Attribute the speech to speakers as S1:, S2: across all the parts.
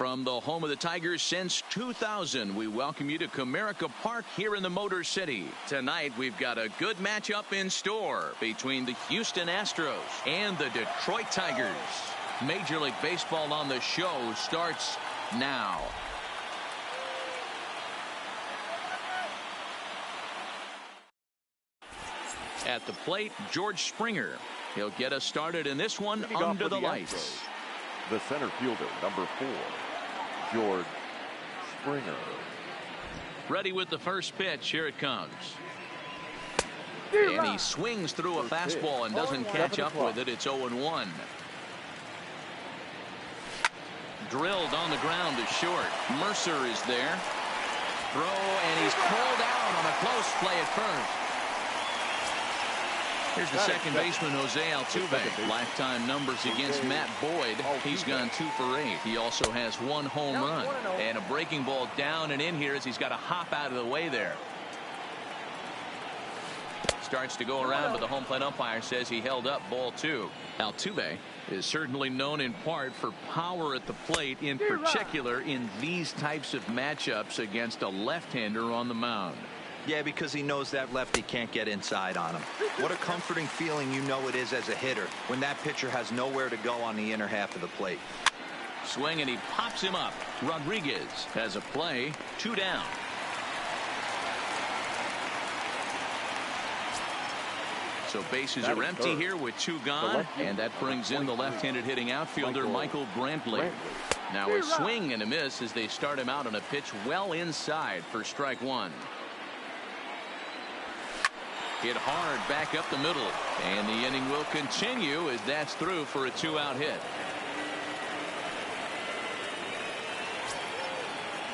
S1: From the home of the Tigers since 2000, we welcome you to Comerica Park here in the Motor City. Tonight, we've got a good matchup in store between the Houston Astros and the Detroit Tigers. Major League Baseball on the show starts now. At the plate, George Springer. He'll get us started in this one under the lights.
S2: The center fielder, number 4, George Springer.
S1: Ready with the first pitch. Here it comes. And he swings through a fastball and doesn't catch up with it. It's 0-1. Drilled on the ground to short. Mercer is there. Throw, and he's pulled out on a close play at first. Here's the second baseman, Jose Altuve. Lifetime numbers against Matt Boyd. He's gone 2 for 8. He also has 1 home run. And a breaking ball down and in here as he's got to hop out of the way there. Starts to go around, but the home plate umpire says he held up ball 2. Altuve is certainly known in part for power at the plate, in particular in these types of matchups against a left-hander on the mound.
S3: Yeah, because he knows that lefty can't get inside on him. What a comforting feeling you know it is as a hitter when that pitcher has nowhere to go on the inner half of the plate.
S1: Swing, and he pops him up. Rodriguez has a play. 2 down. So bases are empty here with 2 gone, and that brings in the left-handed hitting outfielder Michael Brantley. Now a swing and a miss as they start him out on a pitch well inside for strike 1. Hit hard back up the middle, and the inning will continue as that's through for a 2-out hit.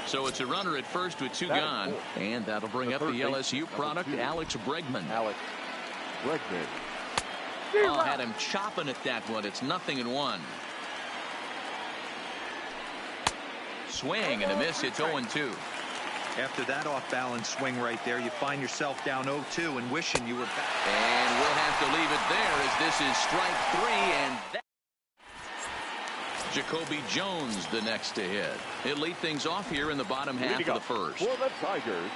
S1: So it's a runner at first with 2 gone, and that'll bring up the LSU product, Alex Bregman. Oh, had him chopping at that one. It's 0-1. Swing and a miss. It's 0-2.
S3: After that off-balance swing right there, you find yourself down 0-2 and wishing you were back.
S1: And we'll have to leave it there as this is strike 3, and that Jacoby Jones the next to hit. He'll lead things off here in the bottom half of the first.
S2: For the Tigers,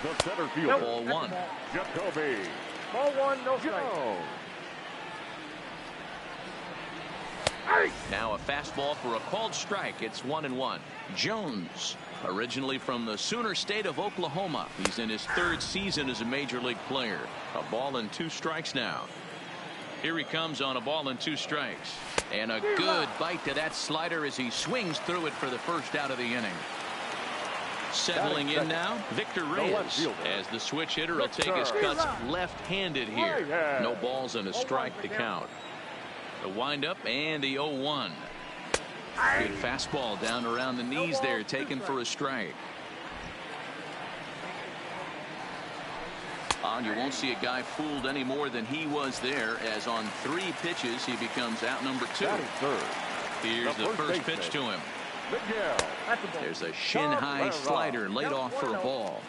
S2: the center fielder,
S1: ball 1.
S2: Jacoby.
S4: Ball 1, no strike.
S1: Now a fastball for a called strike. It's 1-1. Jones, originally from the Sooner State of Oklahoma. He's in his 3rd season as a major league player. A ball and 2 strikes now. Here he comes on a ball and 2 strikes. And a good bite to that slider as he swings through it for the first out of the inning. Settling in now, Victor Reyes, as the switch hitter will take his cuts left-handed here. No balls and a strike to count. The windup and the 0-1. Good fastball down around the knees there, taken for a strike. You won't see a guy fooled any more than he was there, as on 3 pitches he becomes out number 2. Here's the first pitch to him. There's a shin-high slider laid off for a ball.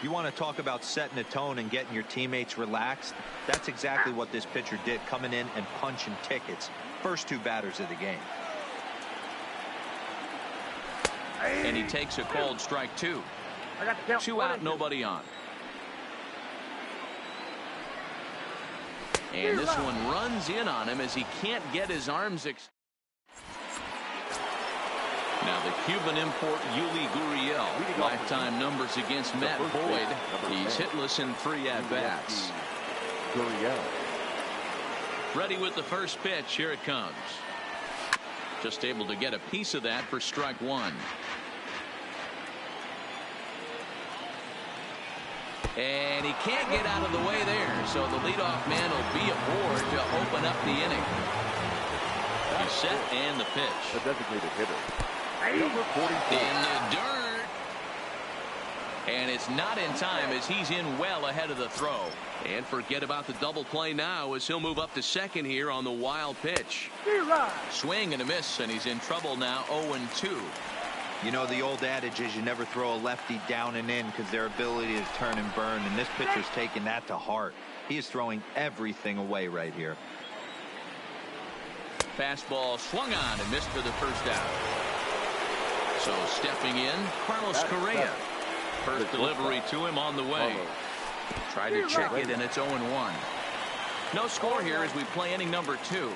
S3: You want to talk about setting a tone and getting your teammates relaxed? That's exactly what this pitcher did, coming in and punching tickets. First 2 batters of the game.
S1: And he takes a called strike 2. 2 out, nobody on. And this one runs in on him as he can't get his arms Now the Cuban import Yuli Gurriel. Lifetime numbers against Matt Boyd. He's hitless in 3 at-bats. Ready with the first pitch. Here it comes. Just able to get a piece of that for strike 1. And he can't get out of the way there, so the leadoff man will be aboard to open up the inning. He's set, and the pitch.
S2: The designated hitter, number 44.
S1: In the dirt. And it's not in time as he's in well ahead of the throw. And forget about the double play now as he'll move up to second here on the wild pitch. Swing and a miss, and he's in trouble now, 0-2.
S3: You know, the old adage is you never throw a lefty down and in because their ability to turn and burn, and this pitcher's taking that to heart. He is throwing everything away right here.
S1: Fastball swung on and missed for the first out. So stepping in, Carlos Correa. First delivery to him on the way. Try to check it, and it's 0-1. No score here as we play inning number 2.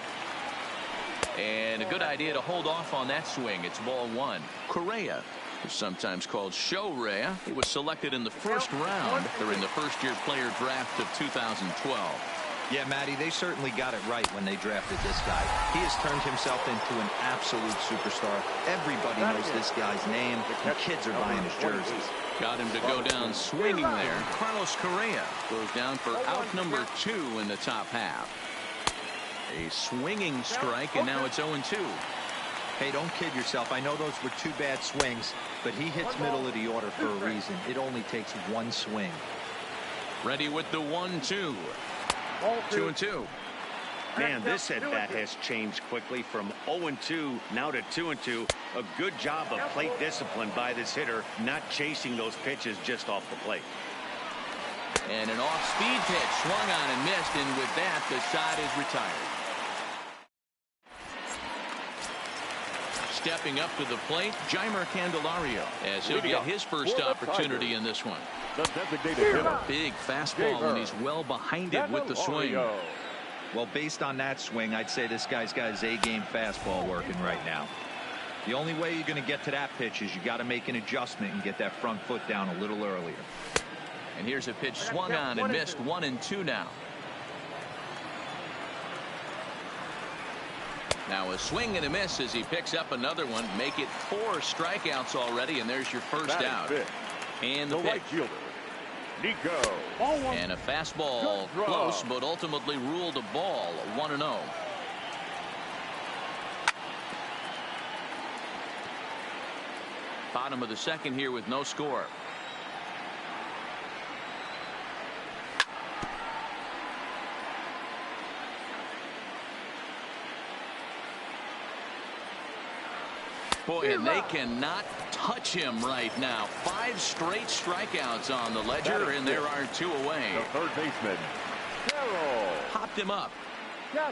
S1: And a good idea to hold off on that swing. It's ball 1. Correa, who's sometimes called Show Rea. He was selected in the first round during the first-year player draft of 2012.
S3: Yeah, Matty, they certainly got it right when they drafted this guy. He has turned himself into an absolute superstar. Everybody knows this guy's name, and kids are buying his jerseys.
S1: Got him to go down swinging there. Carlos Correa goes down for out number 2 in the top half. A swinging strike, and now it's 0-2.
S3: Hey, don't kid yourself. I know those were 2 bad swings, but he hits middle of the order for a reason. It only takes 1 swing.
S1: Ready with the 1-2. 2-2.
S5: Man, this at-bat has changed quickly from 0-2 now to 2-2. A good job of plate discipline by this hitter, not chasing those pitches just off the plate.
S1: And an off-speed pitch swung on and missed, and with that, the side is retired. Stepping up to the plate, Jeimer Candelario, as he'll get his first opportunity in this one.
S2: The designated hitter.
S1: Big fastball, and he's well behind it with the swing.
S3: Well, based on that swing, I'd say this guy's got his A-game fastball working right now. The only way you're going to get to that pitch is you got to make an adjustment and get that front foot down a little earlier.
S1: And here's a pitch swung on and missed. 1-2 now. Now a swing and a miss as he picks up another one. Make it 4 strikeouts already, and there's your first out. And the
S2: right
S1: pitch.
S2: fielder, Nico.
S1: And a fastball close, but ultimately ruled a ball. 1-0. Bottom of the second here with no score. Boy, and they cannot touch him right now. 5 straight strikeouts on the ledger, and there are 2 away.
S2: The third baseman, Carroll.
S1: Popped him up.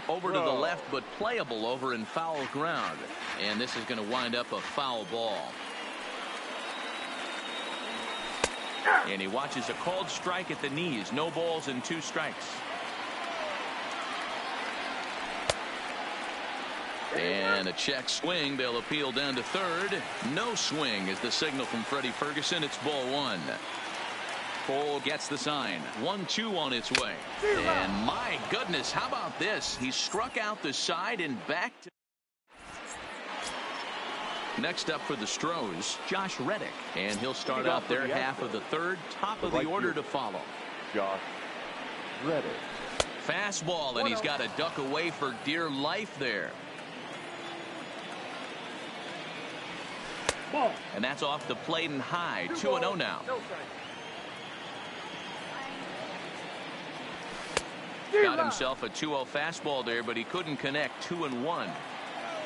S1: Over to the left, but playable over in foul ground. And this is going to wind up a foul ball. And he watches a called strike at the knees. No balls and 2 strikes. And a check swing. They'll appeal down to third. No swing is the signal from Freddie Ferguson. It's ball 1. Cole gets the sign. 1-2 on its way. And my goodness, how about this? He struck out the side and back to. Next up for the Stros, Josh Reddick. And he'll start out their half of the third. Top of the order to follow.
S2: Josh Reddick.
S1: Fastball, and he's got to duck away for dear life there. And that's off the plate and high. 2-0 now. Got himself a 2-0 fastball there, but he couldn't connect. 2-1.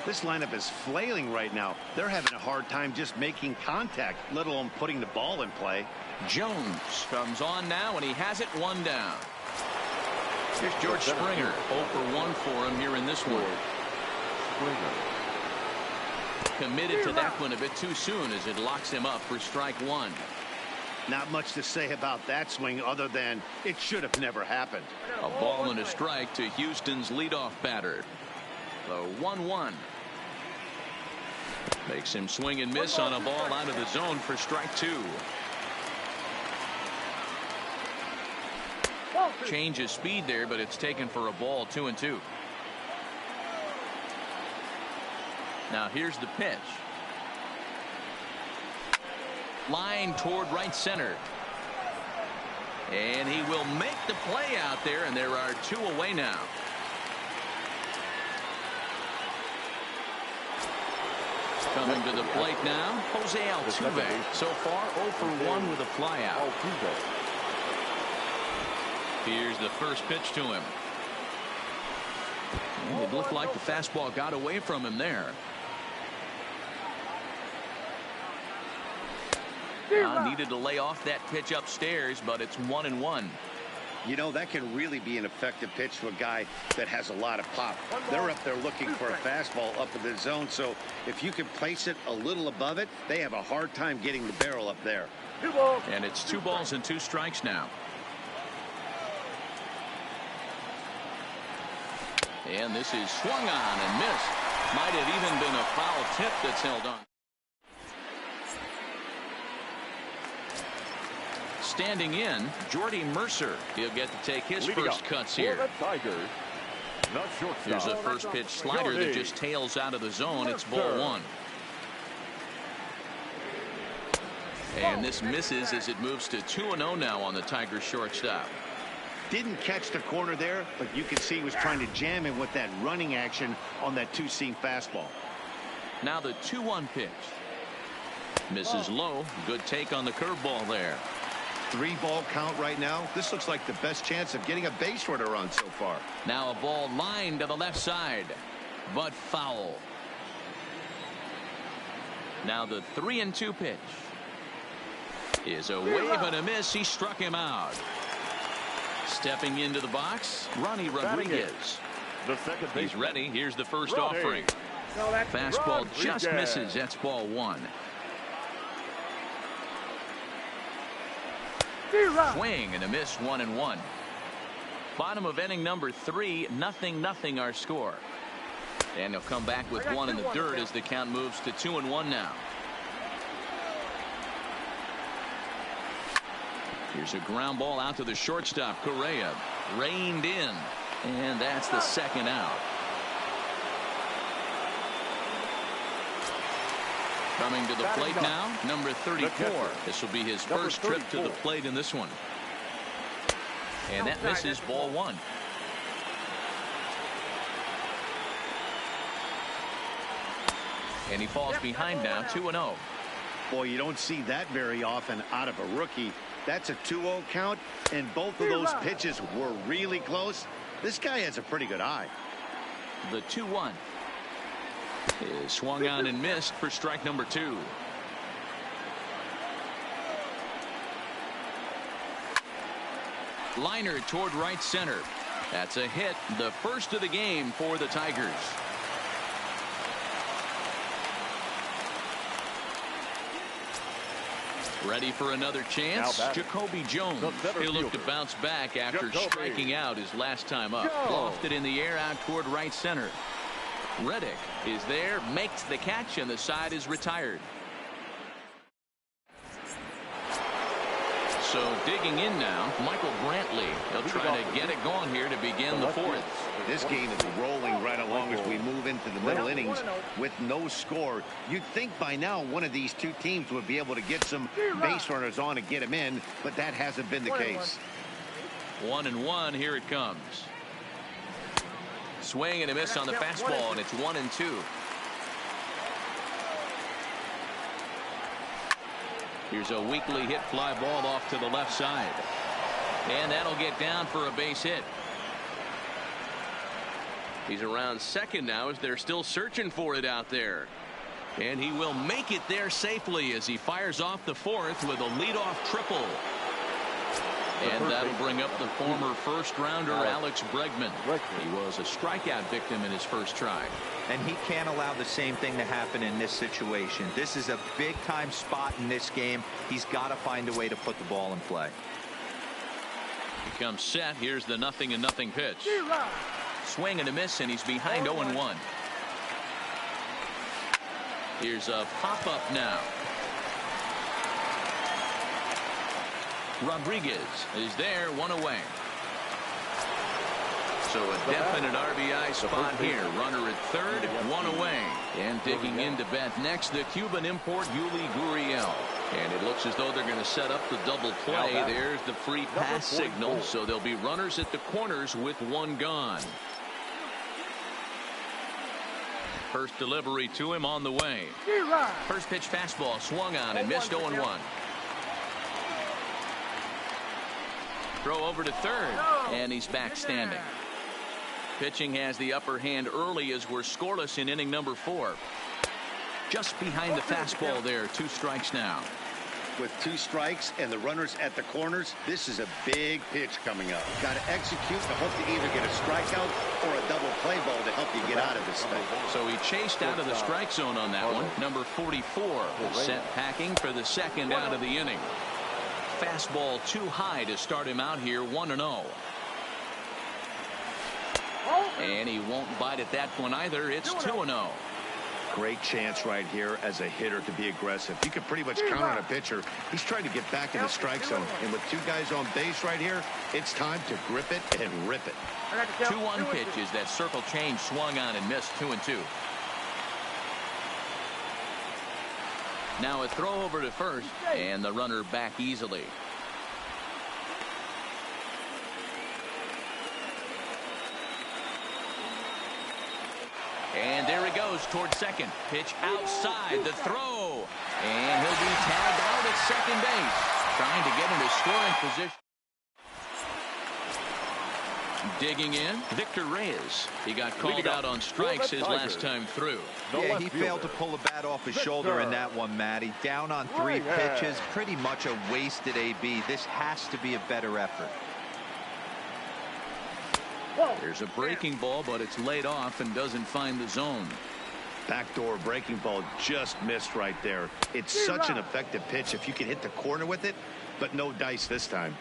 S5: This lineup is flailing right now. They're having a hard time just making contact, let alone putting the ball in play.
S1: Jones comes on now, and he has it 1 down. Here's George Springer. 0 for 1 for him here in this one. Committed to that one a bit too soon as it locks him up for strike 1.
S5: Not much to say about that swing other than it should have never happened.
S1: A ball and a strike to Houston's leadoff batter. The 1-1. Makes him swing and miss on a ball out of the zone for strike 2. Change of speed there, but it's taken for a ball. 2-2. Now here's the pitch. Line toward right center. And he will make the play out there, and there are 2 away now. Coming to the plate now, Jose Altuve. So far 0 for 1 with a flyout. Here's the first pitch to him. And it looked like the fastball got away from him there. Needed to lay off that pitch upstairs, but it's 1-1.
S5: You know, that can really be an effective pitch to a guy that has a lot of pop. They're up there looking for a fastball up in the zone, so if you can place it a little above it, they have a hard time getting the barrel up there.
S1: And it's 2 balls and 2 strikes now. And this is swung on and missed. Might have even been a foul tip that's held on. Standing in, Jordy Mercer. He'll get to take his first cuts here. Here's a first pitch slider that just tails out of the zone. It's ball 1. And this misses as it moves to 2-0 now on the Tigers shortstop.
S5: Didn't catch the corner there, but you can see he was trying to jam him with that running action on that 2-seam fastball.
S1: Now the 2-1 pitch. Misses low. Good take on the curveball there.
S3: 3-ball count right now. This looks like the best chance of getting a base runner run so far.
S1: Now a ball lined to the left side, but foul. Now the 3-2 pitch is a wave and a miss. He struck him out. Stepping into the box, Ronnie Rodriguez. He's ready. Here's the first offering. Fastball just misses. That's ball 1. Swing and a miss, 1-1. Bottom of inning number 3, 0-0 our score. And he'll come back with 1 in the dirt as the count moves to 2-1 now. Here's a ground ball out to the shortstop. Correa reined in, and that's the second out. Coming to the plate now, number 34. This will be his first trip to the plate in this one. And that misses, ball 1. And he falls behind now, 2-0.
S5: Boy, you don't see that very often out of a rookie. That's a 2-0 count, and both of those pitches were really close. This guy has a pretty good eye.
S1: The 2-1 is swung on and missed for strike number 2. Liner toward right center. That's a hit, the first of the game for the Tigers. Ready for another chance. Jacoby Jones. He'll look to bounce back after striking out his last time up. Lofted in the air out toward right center. Reddick is there, makes the catch, and the side is retired. So digging in now, Michael Brantley. He'll try to get it going here to begin the 4th.
S5: This game is rolling right along as we move into the middle innings with no score. You'd think by now one of these two teams would be able to get some base runners on and get them in, but that hasn't been the case.
S1: 1-1, here it comes. Swing and a miss on the fastball, and it's 1-2. Here's a weakly hit fly ball off to the left side. And that'll get down for a base hit. He's around second now as they're still searching for it out there. And he will make it there safely as he fires off the 4th with a leadoff triple. And that'll bring up the former first-rounder Alex Bregman. He was a strikeout victim in his first try.
S3: And he can't allow the same thing to happen in this situation. This is a big-time spot in this game. He's got to find a way to put the ball in play.
S1: He comes set. Here's the 0-0 pitch. Swing and a miss, and he's behind 0-1. Here's a pop-up now. Rodriguez is there, 1 away. So a definite RBI spot here. Runner at third, 1 away. And digging in to bat next, the Cuban import Yuli Gurriel. And it looks as though they're going to set up the double play. There's the free pass signal. So there'll be runners at the corners with 1 gone. First delivery to him on the way. First pitch fastball swung on and missed 0-1. Throw over to third, and he's back standing. Pitching has the upper hand early as we're scoreless in inning number 4. Just behind the fastball there, 2 strikes now.
S5: With 2 strikes and the runners at the corners, this is a big pitch coming up. Got to execute to hope to either get a strikeout or a double play ball to help you get out of this thing.
S1: So he chased out of the strike zone on that one. Number 44 sent packing for the second out of the inning. Fastball too high to start him out here, 1-0. And he won't bite at that one either. It's 2-0.
S5: Great chance right here as a hitter to be aggressive. You can pretty much count on a pitcher. He's trying to get back in the strike zone. And with 2 guys on base right here, it's time to grip it and rip it.
S1: 2-1 pitches. That circle change swung on and missed. 2-2. Now a throw over to first, and the runner back easily. And there he goes towards second. Pitch outside the throw. And he'll be tagged out at second base. Trying to get into scoring position. Digging in, Victor Reyes. He got called out on strikes his last time through.
S3: Yeah, he failed to pull the bat off his shoulder in that one, Matty. Down on 3 pitches. Pretty much a wasted AB. This has to be a better effort.
S1: There's a breaking ball, but it's laid off and doesn't find the zone.
S5: Backdoor breaking ball just missed right there. It's such an effective pitch if you can hit the corner with it, but no dice this time.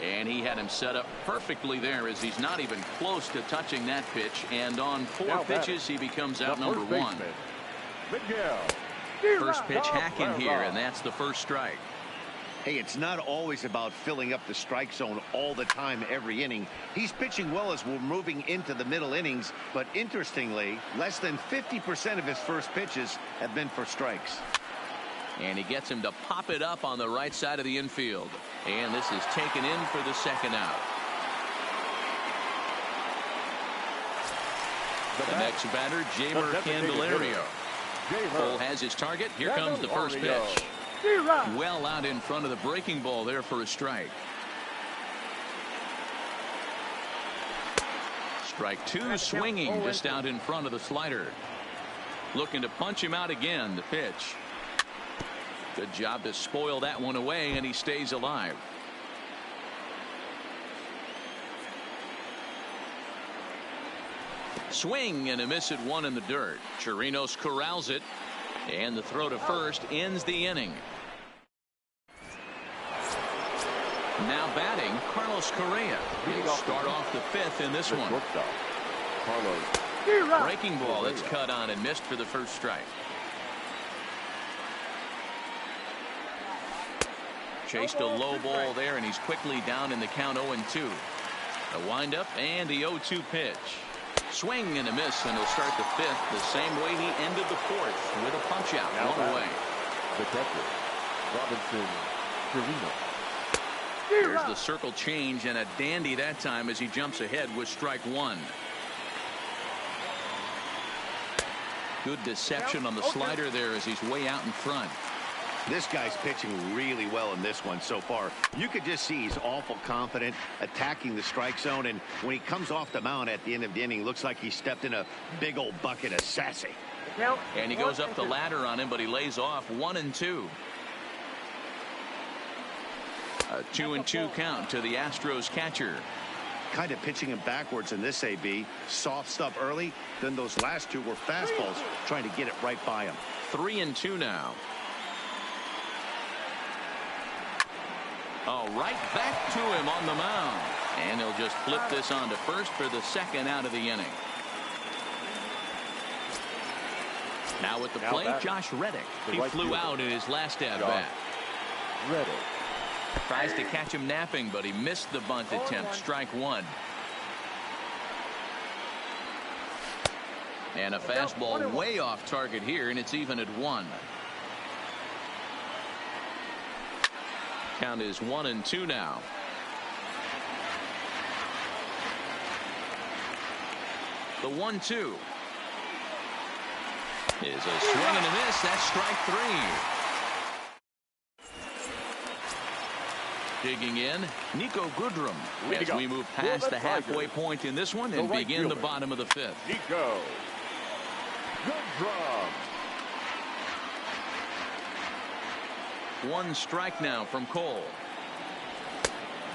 S1: And he had him set up perfectly there as he's not even close to touching that pitch. And on 4 pitches, he becomes out number 1. First pitch hacking here, and that's the first strike.
S5: Hey, it's not always about filling up the strike zone all the time every inning. He's pitching well as we're moving into the middle innings, but interestingly, less than 50% of his first pitches have been for strikes.
S1: And he gets him to pop it up on the right side of the infield. And this is taken in for the second out. The next batter, Jamer Candelario. Cole has his target. Here comes the first pitch. Well out in front of the breaking ball there for a strike. Strike 2 swinging just out in front of the slider. Looking to punch him out again. The pitch. Good job to spoil that one away, and he stays alive. Swing and a miss at 1 in the dirt. Chirinos corrals it, and the throw to first ends the inning. Now batting, Carlos Correa. He'll start off the 5th in this one. Breaking ball that's cut on and missed for the first strike. Chased a low ball there, and he's quickly down in the count 0-2. A windup and the 0-2 pitch. Swing and a miss, and he'll start the 5th the same way he ended the 4th with a punch out, 1 away. There's the circle change, and a dandy that time as he jumps ahead with strike 1. Good deception on the slider there as he's way out in front.
S5: This guy's pitching really well in this one so far. You could just see he's awful confident attacking the strike zone, and when he comes off the mound at the end of the inning, looks like he stepped in a big old bucket of sassy.
S1: And he goes up the ladder on him, but he lays off 1-2. A 2-2 count to the Astros catcher.
S5: Kind of pitching him backwards in this AB. Soft stuff early, then those last 2 were fastballs, trying to get it right by him.
S1: 3-2 now. Oh, right back to him on the mound. And he'll just flip this on to first for the second out of the inning. Now with the plate, Josh Reddick. He flew out in his last at-bat. Tries to catch him napping, but he missed the bunt attempt. Strike 1. And a fastball way off target here, and it's even at 1. Count is 1-2 now. The 1-2 is a swing and a miss. That's strike 3. Digging in, Nico Goodrum as we move past the halfway point in this one and begin the bottom of the 5th.
S2: Nico Goodrum.
S1: One strike now from Cole.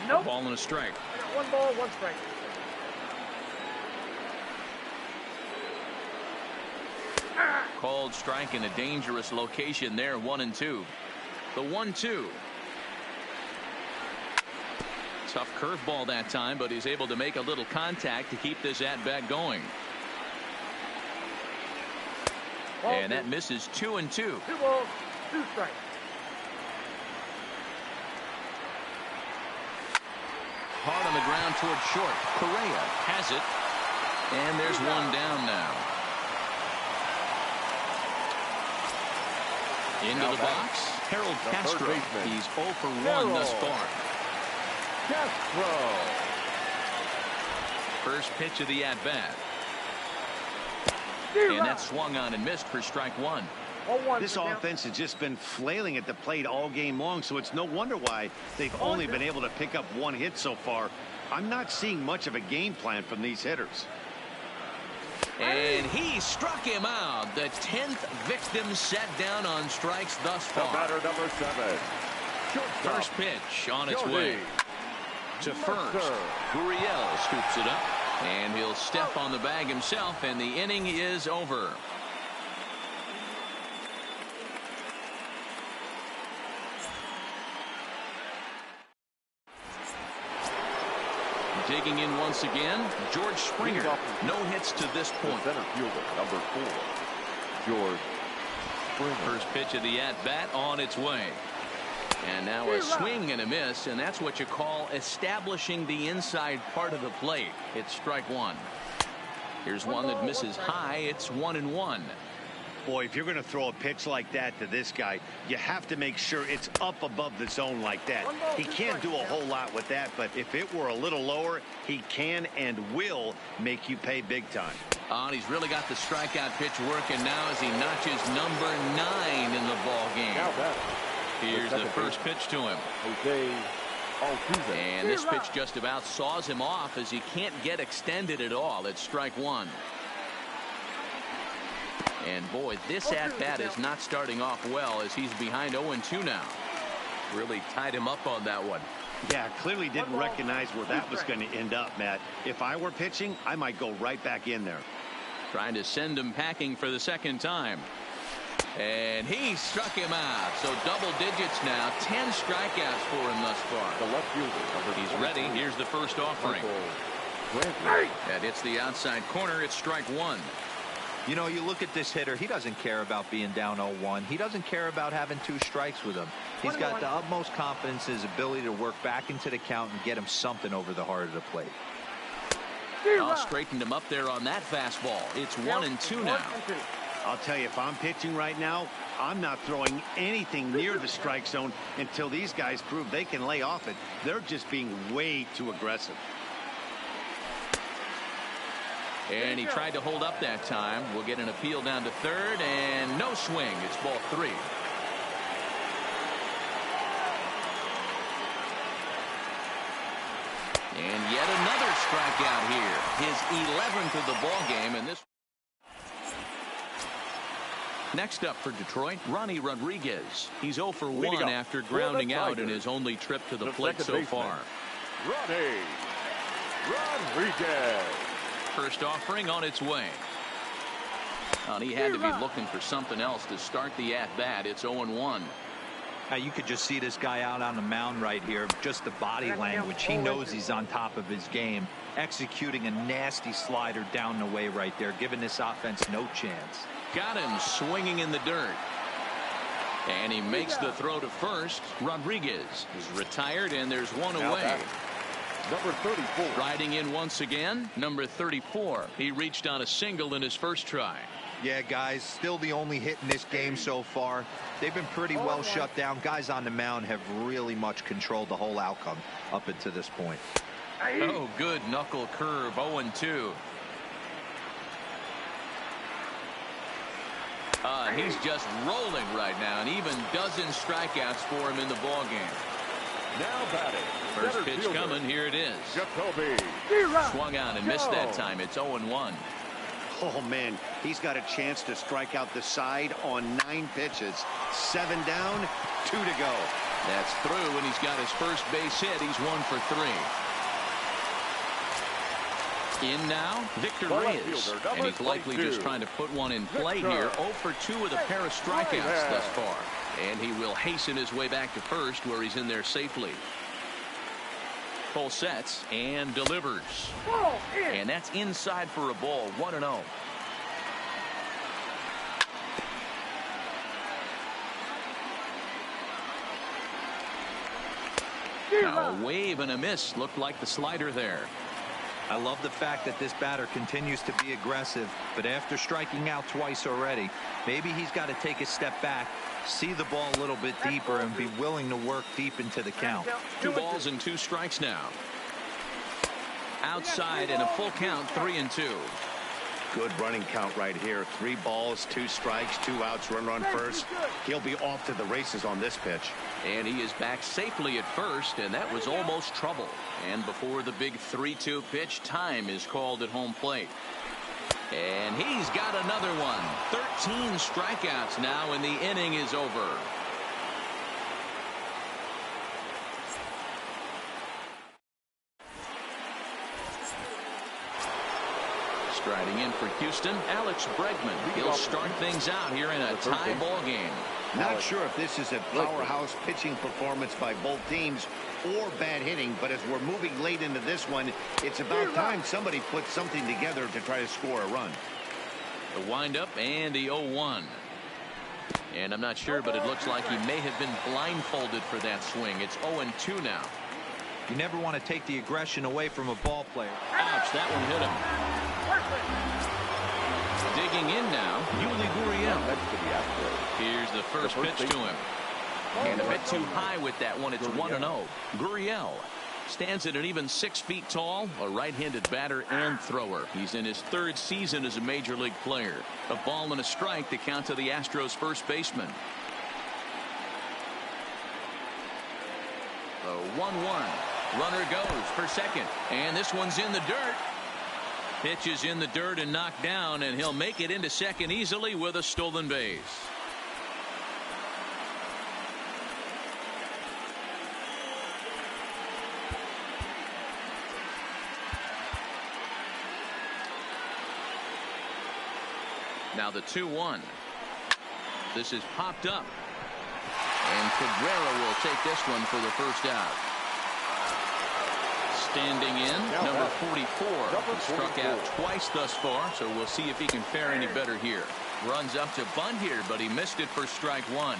S4: Nope.
S1: Ball and a strike.
S4: I got 1 ball, 1 strike.
S1: Called strike in a dangerous location there. 1-2. The 1-2. Tough curveball that time, but he's able to make a little contact to keep this at bat going. And that misses. 2-2.
S4: 2 balls, 2 strikes.
S1: Hard on the ground toward short. Correa has it. And there's one down now. Into the box. Harold Castro. He's 0 for 1 thus far.
S2: Castro.
S1: First pitch of the at-bat. And that swung on and missed for strike 1.
S5: This offense has just been flailing at the plate all game long, so it's no wonder why they've only been able to pick up 1 hit so far. I'm not seeing much of a game plan from these hitters.
S1: And he struck him out. The 10th victim set down on strikes thus
S2: The
S1: far.
S2: batter, number 7. Shortstop.
S1: First pitch on its
S2: Jody.
S1: way. To first. Gurriel scoops it up. And he'll step on the bag himself, and the inning is over. Digging in once again, George Springer. No hits to this
S2: The
S1: point.
S2: center fielder, number 4. George Springer.
S1: First pitch of the at-bat on its way. And now a swing and a miss, and that's what you call establishing the inside part of the plate. It's strike 1. Here's one that misses high. It's 1-1.
S5: Boy, if you're going to throw a pitch like that to this guy, you have to make sure it's up above the zone like that. He can't do a whole lot with that, but if it were a little lower, he can and will make you pay big time.
S1: And he's really got the strikeout pitch working now as he notches number 9 in the ball game.
S2: Now that.
S1: Here's the first pitch to him.
S2: Jose Altuve.
S1: And this pitch just about saws him off as he can't get extended at all. It's strike 1. And boy, this at-bat is not starting off well as he's behind 0-2 now. Really tied him up on that one.
S5: Yeah, clearly didn't recognize where that was going to end up, Matt. If I were pitching, I might go right back in there.
S1: Trying to send him packing for the second time. And he struck him out. So double digits now. 10 strikeouts for him thus far.
S2: The left fielder, number
S1: He's ready. Here's the first offering. That hits the outside corner. It's strike 1.
S3: You know, you look at this hitter, he doesn't care about being down 0-1. He doesn't care about having 2 strikes with him. He's got the utmost confidence in his ability to work back into the count and get him something over the heart of the plate.
S1: Straightened him up there on that fastball. It's 1-2 now.
S5: I'll tell you, if I'm pitching right now, I'm not throwing anything near the strike zone until these guys prove they can lay off it. They're just being way too aggressive.
S1: And he tried to hold up that time. We'll get an appeal down to third, and no swing. It's ball 3. And yet another strikeout here. His 11th of the ball game, and this. Next up for Detroit, Ronnie Rodriguez. He's 0 for 1 after grounding out in his only trip to the plate so far.
S2: Ronnie Rodriguez.
S1: First offering on its way. And he had to be looking for something else to start the at-bat. It's 0-1.
S3: Now you could just see this guy out on the mound right here. Just the body language. He knows he's on top of his game. Executing a nasty slider down the way right there, giving this offense no chance.
S1: Got him swinging in the dirt. And he makes the throw to first. Rodriguez is retired, and there's one away.
S2: Number 34.
S1: Riding in once again, number 34. He reached on a single in his first try.
S3: Yeah, guys, still the only hit in this game so far. They've been pretty well shut down. Guys on the mound have really much controlled the whole outcome up until this point.
S1: Oh, good knuckle curve. 0-2. He's just rolling right now, and even dozen strikeouts for him in the ball game.
S2: Now batting.
S1: First pitch coming. Here it is.
S2: Jacoby.
S1: Swung on and missed that time. It's 0-1.
S5: Oh, man, he's got a chance to strike out the side on 9 pitches. 7 down, 2 to go.
S1: That's through, and he's got his first base hit. He's 1 for 3. In now, Victor Reyes, and he's likely just trying to put one in play here. 0 for 2 with a pair of strikeouts thus far. And he will hasten his way back to first, where he's in there safely. Full sets and delivers. And that's inside for a ball. 1-0. Now a wave and a miss. Looked like the slider there.
S3: I love the fact that this batter continues to be aggressive, but after striking out twice already, maybe he's got to take a step back, see the ball a little bit deeper, and be willing to work deep into the count.
S1: 2 balls and 2 strikes now. Outside and a full count, 3-2.
S5: Good running count right here. 3 balls, 2 strikes, 2 outs, run on first. He'll be off to the races on this pitch.
S1: And he is back safely at first, and that was almost trouble. And before the big 3-2 pitch, time is called at home plate. And he's got another one. 13 strikeouts now, and the inning is over. Striding in for Houston, Alex Bregman. He'll start things out here in a tie ball game.
S5: Not sure if this is a powerhouse pitching performance by both teams or bad hitting, but as we're moving late into this one, it's about time somebody puts something together to try to score a run.
S1: The windup and the 0-1. And I'm not sure, but it looks like he may have been blindfolded for that swing. It's 0-2 now.
S3: You never want to take the aggression away from a ball player.
S1: Ouch, that one hit him. Digging in now, Yuli Gurriel. Here's the first pitch to him. And a bit too high with that one. It's 1-0. Gurriel stands at an even 6 feet tall, a right-handed batter and thrower. He's in his 3rd season as a major league player. A ball and a strike to count to the Astros first baseman. The 1-1. Runner goes for second, and this one's in the dirt. Pitch is in the dirt and knocked down, and he'll make it into second easily with a stolen base. Now the 2-1. This is popped up, and Cabrera will take this one for the first out. Standing in, number 44. Struck out twice thus far, so we'll see if he can fare any better here. Runs up to bunt here, but he missed it for strike 1.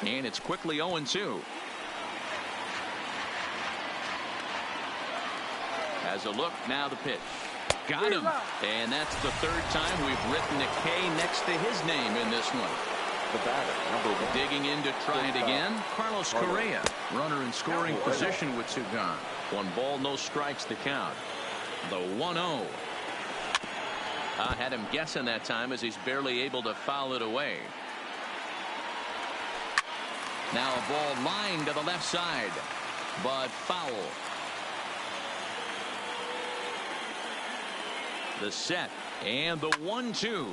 S1: And it's quickly 0-2. Has a look, now the pitch. Got him. And that's the 3rd time we've written a K next to his name in this one.
S2: The batter, number 1.
S1: Digging in to try it again, Carlos Correa. Runner in scoring position with 2 gone. 1 ball, no strikes to count. The 1-0. I had him guessing that time as he's barely able to foul it away. Now a ball lined to the left side, but foul. The set and the 1-2.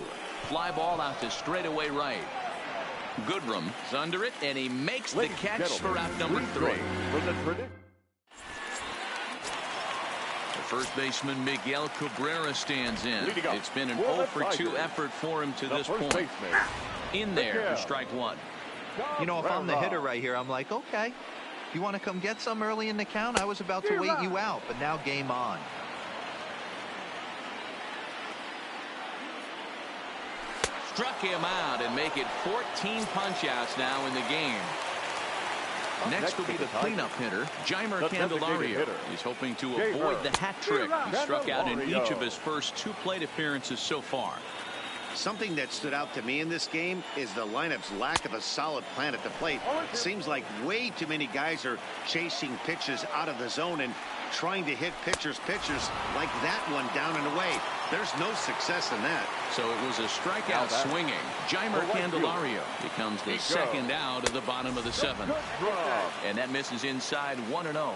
S1: Fly ball out to straightaway right. Goodrum is under it, and he makes the catch for out number 3. The first baseman Miguel Cabrera stands in. It's been an 0 for 2 effort for him to this point. In there for strike 1.
S3: You know, if I'm the hitter right here, I'm like, okay, you want to come get some early in the count? I was about to wait you out, but now game on.
S1: Struck him out and make it 14 punch-outs now in the game. Next will be the cleanup hitter, Jeimer Candelario. He's hoping to avoid the hat trick. He struck out in each of his first 2 plate appearances so far.
S5: Something that stood out to me in this game is the lineup's lack of a solid plan at the plate. Seems like way too many guys are chasing pitches out of the zone and trying to hit pitchers like that one down and away. There's no success in that.
S1: So it was a strikeout swinging. Jeimer Candelario becomes the 2nd out of the bottom of the 7th. And that misses inside 1-0.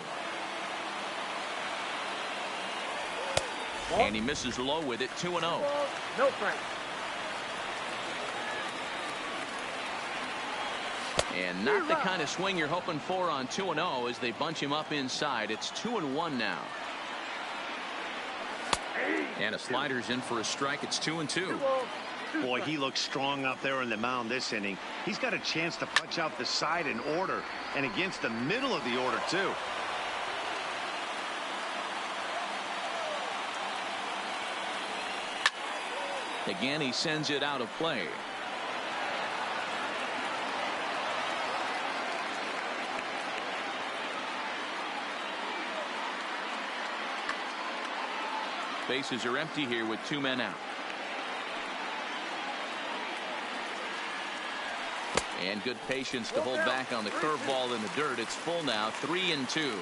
S1: And he misses low with it, 2-0.
S4: No strike.
S1: And not the kind of swing you're hoping for on 2-0 as they bunch him up inside. It's 2-1 now. And a slider's in for a strike. It's 2-2.
S5: Boy, he looks strong up there on the mound this inning. He's got a chance to punch out the side in order and against the middle of the order, too.
S1: Again, he sends it out of play. Bases are empty here with 2 men out. And good patience to hold back on the curveball in the dirt. It's full now, 3-2.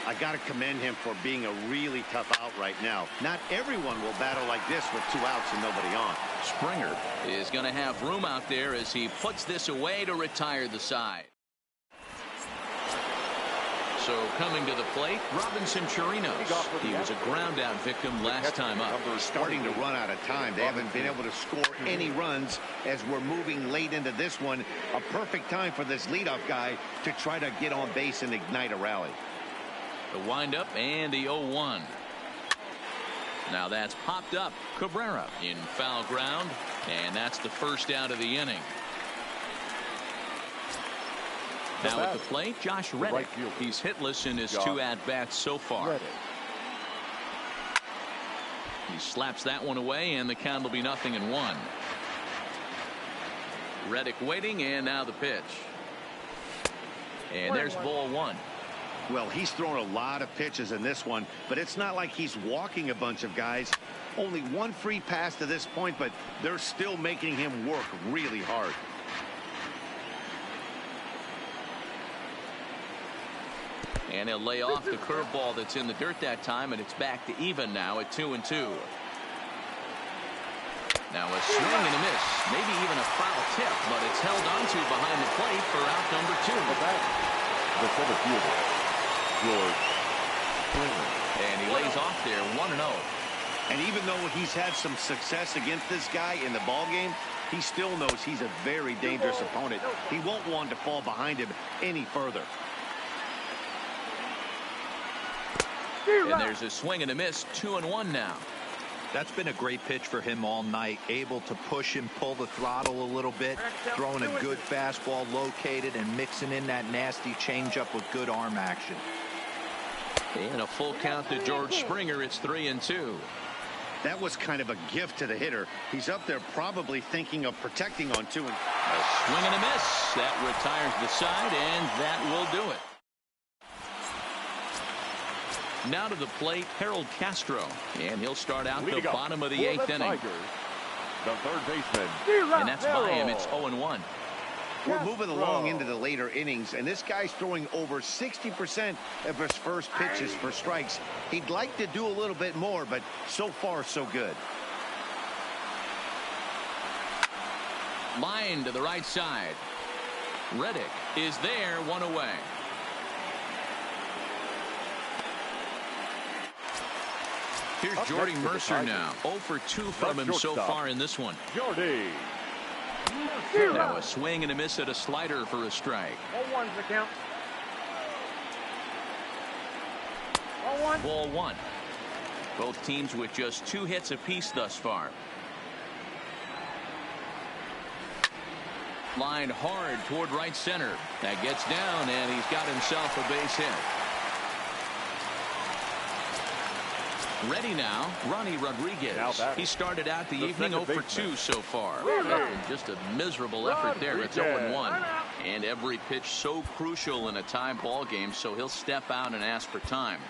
S5: I got to commend him for being a really tough out right now. Not everyone will battle like this with 2 outs and nobody on.
S1: Springer is going to have room out there as he puts this away to retire the side. So coming to the plate, Robinson Chirinos. He was a ground out victim last time up.
S5: Starting to run out of time. They haven't been able to score any runs as we're moving late into this one. A perfect time for this leadoff guy to try to get on base and ignite a rally.
S1: The windup and the 0-1. Now that's popped up. Cabrera in foul ground, and that's the first out of the inning. Now at the plate, Josh Reddick. He's hitless in his 2 at-bats so far. He slaps that one away, and the count will be 0-1. Reddick waiting, and now the pitch. And there's ball 1.
S5: Well, he's thrown a lot of pitches in this one, but it's not like he's walking a bunch of guys. Only 1 free pass to this point, but they're still making him work really hard.
S1: And he'll lay off the curveball that's in the dirt that time, and it's back to even now at 2-2. Now a swing and a miss, maybe even a foul tip, but it's held onto behind the plate for out number 2.
S2: The center fielder, George Springer.
S1: And he lays off there, 1-0.
S5: And even though he's had some success against this guy in the ball game, he still knows he's a very dangerous opponent. He won't want to fall behind him any further.
S1: And there's a swing and a miss, 2-1 now.
S3: That's been a great pitch for him all night. Able to push and pull the throttle a little bit. Throwing a good fastball located and mixing in that nasty changeup with good arm action.
S1: And a full count to George Springer. It's 3-2.
S5: That was kind of a gift to the hitter. He's up there probably thinking of protecting on 2.
S1: A swing and a miss. That retires the side, and that will do it. Now to the plate, Harold Castro, and he'll start out the bottom of the 8th inning.
S2: The third baseman.
S1: And that's by him. It's 0-1.
S5: We're moving along into the later innings, and this guy's throwing over 60% of his first pitches for strikes. He'd like to do a little bit more, but so far, so good.
S1: Line to the right side. Reddick is there, 1 away. Here's Jordy Mercer now. 0 for 2 from him so far in this one.
S2: Jordy.
S1: Now a swing and a miss at a slider for a strike.
S4: 0-1's the count. 0-1.
S1: Ball 1. Both teams with just 2 hits apiece thus far. Line hard toward right center. That gets down, and he's got himself a base hit. Ready now, Ronnie Rodriguez. He started out the evening 0 for 2 so far. And just a miserable effort there. It's 0-1. And every pitch so crucial in a tie ball game, so he'll step out and ask for time.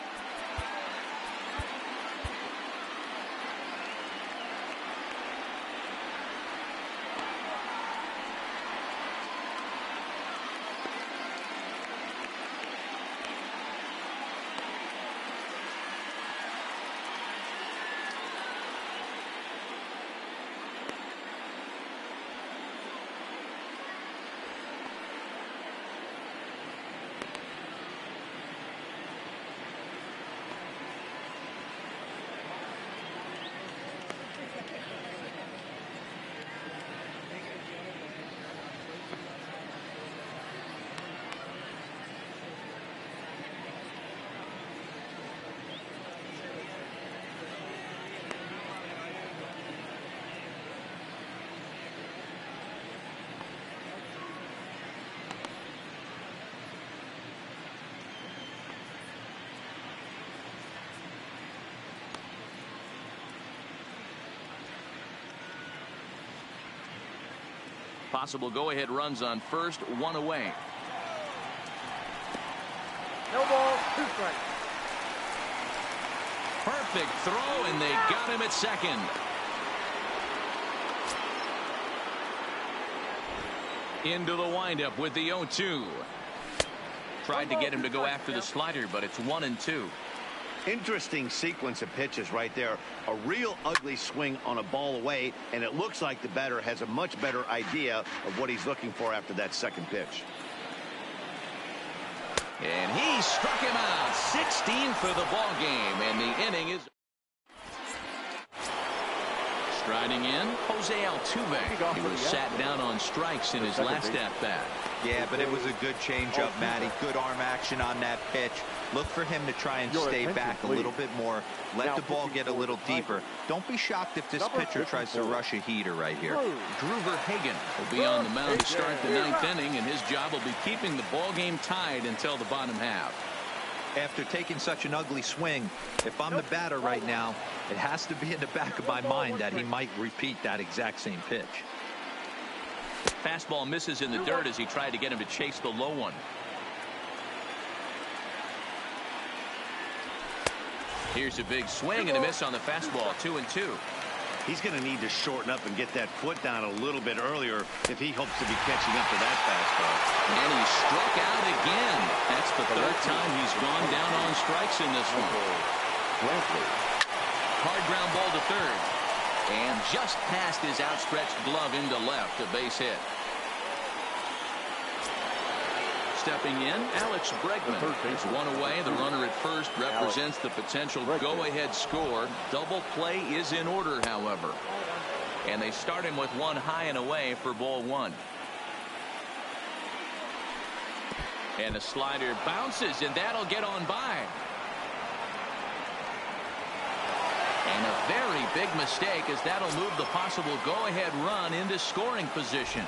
S1: Possible go-ahead runs on first, one away.
S4: No ball, 2 strikes.
S1: Perfect throw, and they got him at second. Into the windup with the 0-2. Tried to get him to go after the slider, but it's 1-2.
S5: Interesting sequence of pitches right there. A real ugly swing on a ball away, and it looks like the batter has a much better idea of what he's looking for after that second pitch.
S1: And he struck him out. 16 for the ball game, and the inning is striding in. Jose Altuve. He was sat down on strikes in his last at-bat.
S3: Yeah, but it was a good changeup, Matty. Good arm action on that pitch. Look for him to try and stay back a little bit more. Let the ball get a little deeper. Don't be shocked if this pitcher tries to rush a heater right here.
S1: Groover Hagen will be on the mound to start the 9th inning, and his job will be keeping the ball game tied until the bottom half.
S3: After taking such an ugly swing, if I'm the batter right now, it has to be in the back of my mind that he might repeat that exact same pitch.
S1: Fastball misses in the dirt as he tried to get him to chase the low one. Here's a big swing and a miss on the fastball. 2-2.
S5: He's going to need to shorten up and get that foot down a little bit earlier if he hopes to be catching up to that fastball.
S1: And he struck out again. That's the 3rd time he's gone down on strikes in this one. Hard ground ball to third. And just past his outstretched glove into left, a base hit. Stepping in, Alex Bregman. It's one away. The runner at first represents the potential go-ahead score. Double play is in order, however. And they start him with one high and away for ball 1. And a slider bounces, and that'll get on by. And a very big mistake, as that'll move the possible go-ahead run into scoring position.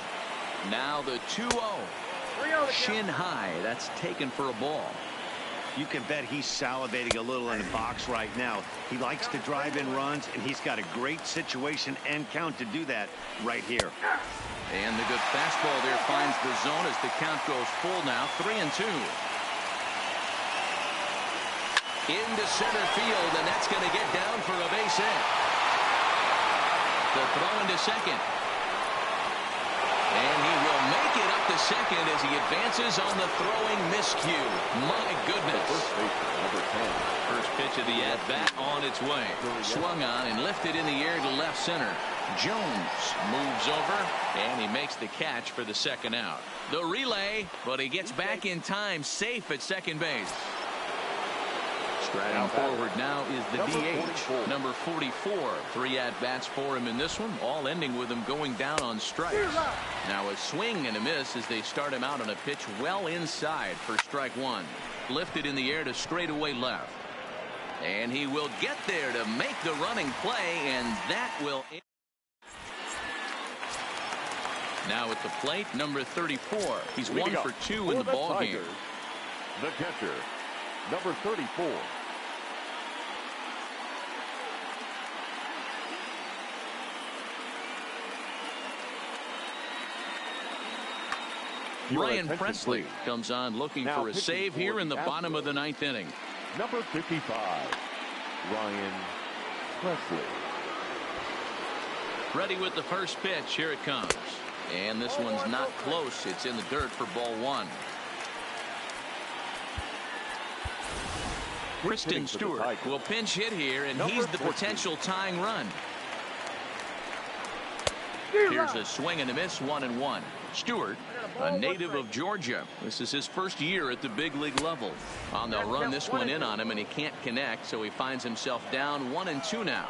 S1: Now the 2-0. Shin high. That's taken for a ball.
S5: You can bet he's salivating a little in the box right now. He likes to drive in runs, and he's got a great situation and count to do that right here.
S1: And the good fastball there finds the zone as the count goes full now. 3-2. Into center field, and that's going to get down for a base hit. The throw into second. And he will make it up to second as he advances on the throwing miscue. My goodness. First pitch of the at-bat on its way. Swung on and lifted in the air to left center. Jones moves over, and he makes the catch for the second out. The relay, but he gets back in time, safe at second base. Striding forward now is the DH, number 44. 3 at-bats for him in this one, all ending with him going down on strikes. Now a swing and a miss as they start him out on a pitch well inside for strike 1. Lifted in the air to straightaway left. And he will get there to make the running play, and that will... Now at the plate, number 34. He's 1 for 2 in the ball game.
S2: The catcher, number 34.
S1: Ryan Presley comes on looking for a save here in the bottom of the 9th inning.
S2: Number 55, Ryan Presley.
S1: Ready with the first pitch. Here it comes. And this one's not close. It's in the dirt for ball 1. Kristen Stewart will pinch hit here, and he's the potential tying run. Here's a swing and a miss, 1-1. Stewart, a native of Georgia. This is his first year at the big league level. They'll run this one in on him, and he can't connect, so he finds himself down 1-2 now.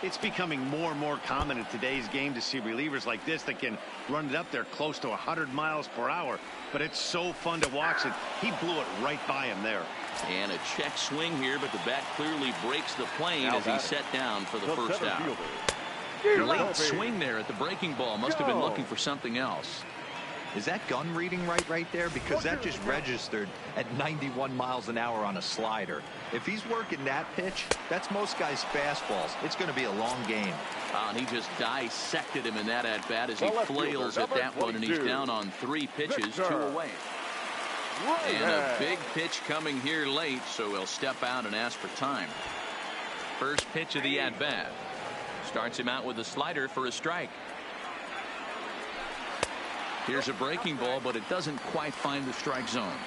S5: It's becoming more and more common in today's game to see relievers like this that can run it up there close to 100 miles per hour. But it's so fun to watch it. He blew it right by him there.
S1: And a check swing here, but the bat clearly breaks the plane as he's set down for the first out. Late swing there at the breaking ball. Must have been looking for something else.
S3: Is that gun reading right there? Because that just registered at 91 miles an hour on a slider. If he's working that pitch, that's most guys' fastballs. It's going to be a long game.
S1: And he just dissected him in that at-bat as he flails at that one, and he's down on 3 pitches, 2 away. And a big pitch coming here late, so he'll step out and ask for time. First pitch of the at-bat. Starts him out with a slider for a strike. Here's a breaking ball, but it doesn't quite find the strike zone.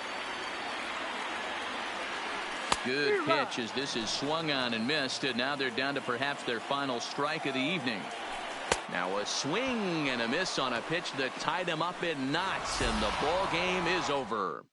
S1: Good pitch as this is swung on and missed, and now they're down to perhaps their final strike of the evening. Now a swing and a miss on a pitch that tied him up in knots, and the ball game is over.